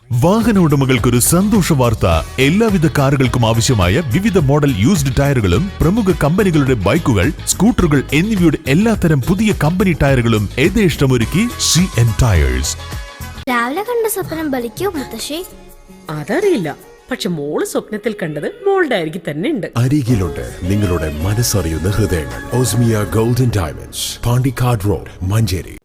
വാഹന ഉടമകൾക്കൊരു സന്തോഷ വാർത്ത. എല്ലാവിധ കാറുകൾക്കും ആവശ്യമായ വിവിധ മോഡൽ യൂസ്ഡ് ടയറുകളും പ്രമുഖ കമ്പനികളുടെ ബൈക്കുകൾ, സ്കൂട്ടറുകൾ എന്നിവയുടെ എല്ലാത്തരം പുതിയ കമ്പനി ടയറുകളും യഥേഷ്ടമൊരുക്കി CN ടയേഴ്സ്. രാവിലെ കണ്ട സ്വപ്നം ബലിക്കോ മുത്തശ്ശി? അതറിയില്ല, പക്ഷെ മോള് സ്വപ്നത്തിൽ കണ്ടത് മോളുടെ അരികിൽ തന്നെ ഉണ്ട്. അരികിലുണ്ട് നിങ്ങളുടെ മനസ്സറിയുന്ന ഹൃദയങ്ങൾ. Osmia golden diamonds, Pandikkad road, Manjeri.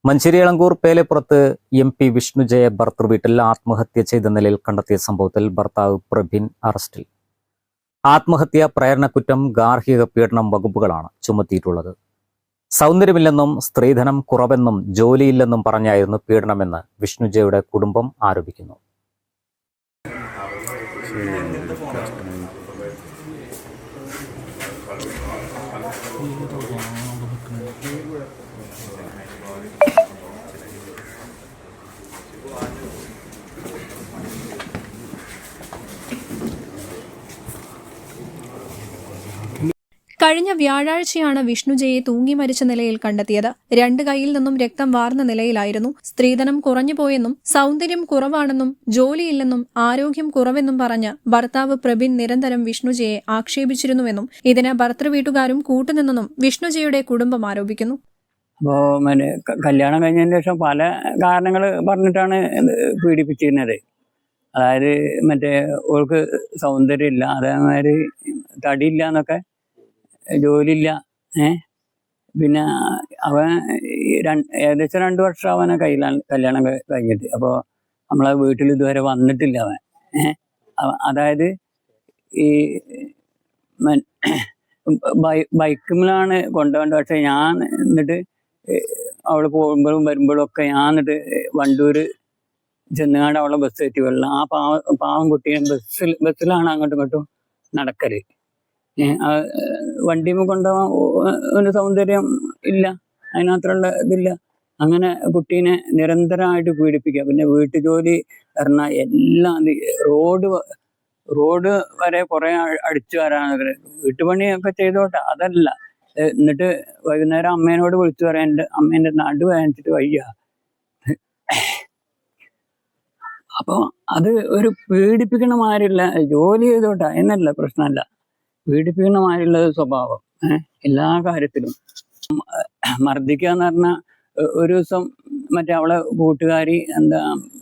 Manjeri Elankur പേലെപ്പുറത്ത് MP വിഷ്ണുജയെ ഭർത്തൃവീട്ടിൽ ആത്മഹത്യ ചെയ്ത നിലയിൽ കണ്ടെത്തിയ സംഭവത്തിൽ ഭർത്താവ് പ്രബിൻ അറസ്റ്റിൽ. ആത്മഹത്യാ പ്രേരണക്കുറ്റം, ഗാർഹിക പീഡനം വകുപ്പുകളാണ് ചുമത്തിയിട്ടുള്ളത്. സൗന്ദര്യമില്ലെന്നും സ്ത്രീധനം കുറവെന്നും ജോലിയില്ലെന്നും പറഞ്ഞായിരുന്നു പീഡനമെന്ന് വിഷ്ണുജയുടെ കുടുംബം ആരോപിക്കുന്നു. കഴിഞ്ഞ വ്യാഴാഴ്ചയാണ് വിഷ്ണുജയെ തൂങ്ങി മരിച്ച നിലയിൽ കണ്ടെത്തിയത്. രണ്ട് കൈയിൽ നിന്നും രക്തം വാർന്ന നിലയിലായിരുന്നു. സ്ത്രീധനം കുറഞ്ഞുപോയെന്നും സൗന്ദര്യം കുറവാണെന്നും ജോലിയില്ലെന്നും ആരോഗ്യം കുറവെന്നും പറഞ്ഞ് ഭർത്താവ് പ്രബിൻ നിരന്തരം വിഷ്ണുജയെ ആക്ഷേപിച്ചിരുന്നുവെന്നും ഇതിന് ഭർത്തൃവീട്ടുകാരും കൂട്ടുനിന്നെന്നും വിഷ്ണുജയുടെ കുടുംബം ആരോപിക്കുന്നു. അപ്പോൾ കല്യാണം കഴിഞ്ഞതിന് ശേഷം പല കാരണങ്ങൾ പറഞ്ഞിട്ടാണ് പീഡിപ്പിച്ചിരുന്നത്. അതായത് ഓൾക്ക് സൗന്ദര്യമില്ല, അതേമാതിരി തടിയില്ല എന്നൊക്കെ, ജോലിയില്ല. പിന്നെ അവൻ ഏകദേശം 2 വർഷം അവനെ കല്യാണം കഴിഞ്ഞിട്ട്. അപ്പോൾ നമ്മളെ വീട്ടിൽ ഇതുവരെ വന്നിട്ടില്ല അവൻ. അതായത് ഈ ബൈക്കിലാണ് കൊണ്ടുപോകേണ്ടത്. പക്ഷെ ഞാൻ എന്നിട്ട് അവൾ പോകുമ്പോഴും വരുമ്പോഴും ഒക്കെ ഞാൻ എന്നിട്ട് വണ്ടൂർ ചെന്നുകാണ്ട് അവളെ ബസ് കയറ്റി വെള്ളം ആ പാവം കുട്ടിയെ ബസ്സിലാണ് അങ്ങോട്ടും ഇങ്ങോട്ടും നടക്കല്. വണ്ടിയിൽ കൊണ്ടുപോകാൻ സൗന്ദര്യം ഇല്ല, അതിനകത്തുള്ള ഇതില്ല. അങ്ങനെ കുട്ടീനെ നിരന്തരമായിട്ട് പീഡിപ്പിക്കുക. പിന്നെ വീട്ടുജോലി പറഞ്ഞാൽ എല്ലാം റോഡ് വരെ കുറെ അടിച്ചു വരാൻ, വീട്ടുപണിയൊക്കെ ചെയ്തോട്ടെ, അതല്ല. എന്നിട്ട് വൈകുന്നേരം അമ്മേനോട് വിളിച്ചു പറയാൻ, എൻ്റെ അമ്മേൻ്റെ നടു വേദനിച്ചിട്ട് വയ്യ. അപ്പോൾ അത് ഒരു പീഡിപ്പിക്കണ മാതിരില്ല. ജോലി ചെയ്തോട്ടെ എന്നല്ല, പ്രശ്നമല്ല. പീഡിപ്പിക്കുന്ന മാതിരിയുള്ള സ്വഭാവം എല്ലാ കാര്യത്തിലും. മർദ്ദിക്കുക എന്ന് പറഞ്ഞാൽ ഒരു ദിവസം അവളെ കൂട്ടുകാരി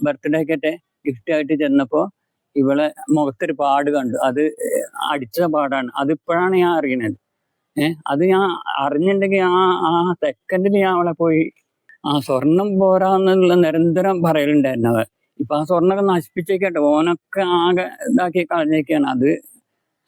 ബർത്ത്ഡേക്കറ്റെ ഗിഫ്റ്റായിട്ട് ചെന്നപ്പോൾ ഇവളെ മുഖത്തൊരു പാട് കണ്ടു. അത് അടിച്ച പാടാണ്. അതിപ്പോഴാണ് ഞാൻ അറിയുന്നത്. അത് ഞാൻ അറിഞ്ഞിട്ടുണ്ടെങ്കിൽ ആ സെക്കൻഡിൽ ഞാൻ അവളെ പോയി സ്വർണം പോരാന്നുള്ള നിരന്തരം പറയലുണ്ടായിരുന്നു. അവ ഇപ്പം ആ സ്വർണ്ണമൊക്കെ നശിപ്പിച്ചേക്കട്ടെ, ഓനൊക്കെ ആകെ ഇതാക്കി കളഞ്ഞേക്കാണ്. അത്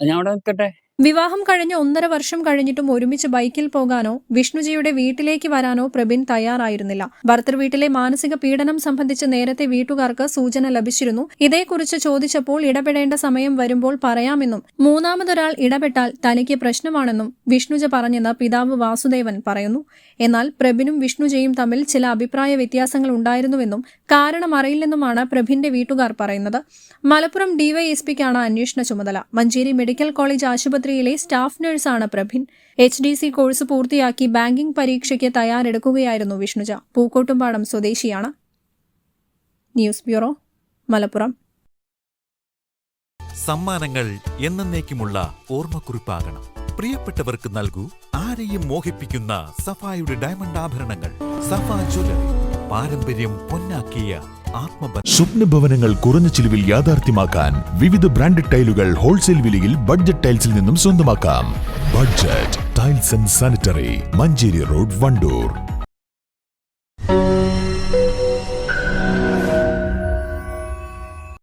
ഞാൻ അവിടെ നിൽക്കട്ടെ. വിവാഹം കഴിഞ്ഞ് 1.5 വർഷം കഴിഞ്ഞിട്ടും ഒരുമിച്ച് ബൈക്കിൽ പോകാനോ വിഷ്ണുജയുടെ വീട്ടിലേക്ക് വരാനോ പ്രബിൻ തയ്യാറായിരുന്നില്ല. ഭർത്തൃവീട്ടിലെ മാനസിക പീഡനം സംബന്ധിച്ച് നേരത്തെ വീട്ടുകാർക്ക് സൂചന ലഭിച്ചിരുന്നു. ഇതേക്കുറിച്ച് ചോദിച്ചപ്പോൾ ഇടപെടേണ്ട സമയം വരുമ്പോൾ പറയാമെന്നും മൂന്നാമതൊരാൾ ഇടപെട്ടാൽ തനിക്ക് പ്രശ്നമാണെന്നും വിഷ്ണുജ പറഞ്ഞെന്ന് പിതാവ് വാസുദേവൻ പറയുന്നു. എന്നാൽ പ്രബിനും വിഷ്ണുജയും തമ്മിൽ ചില അഭിപ്രായ വ്യത്യാസങ്ങൾ ഉണ്ടായിരുന്നുവെന്നും കാരണം അറിയില്ലെന്നുമാണ് പ്രബിന്റെ വീട്ടുകാർ പറയുന്നത്. മലപ്പുറം DYSPക്കാണ് അന്വേഷണ ചുമതല. മഞ്ചേരി മെഡിക്കൽ കോളേജ് ആശുപത്രിയിലെ സ്റ്റാഫ് നഴ്സാണ് പ്രബിൻ. HDC കോഴ്സ് പൂർത്തിയാക്കി ബാങ്കിംഗ് പരീക്ഷയ്ക്ക് തയ്യാറെടുക്കുകയായിരുന്നു വിഷ്ണുജ. പൂക്കോട്ടുംപാടം സ്വദേശിയാണ്. News bureau, Malappuram. സമ്മാനങ്ങൾ എന്നേക്കുമുള്ള ഓർമ്മക്കുറിപ്പാകണം. പ്രിയപ്പെട്ടവർക്ക് നൽകൂ ആരെയും മോഹിപ്പിക്കുന്ന സഫായുടെ ഡയമണ്ട് ആഭരണങ്ങൾ. സഫ ജ്വല്ലറി, പാരമ്പര്യം പൊന്നാക്കിയ ആത്മബന്ധം. സ്വപ്നഭവനങ്ങൾ കുറഞ്ഞ ചിലവിൽ യാഥാർത്ഥ്യമാക്കാൻ വിവിധ ബ്രാൻഡഡ് ടൈലുകൾ ഹോൾസെയിൽ വിലയിൽ ബഡ്ജറ്റ് ടൈൽസിൽ നിന്നും സ്വന്തമാക്കാം. Budget tiles and sanitary, Manjeri road, Wandoor.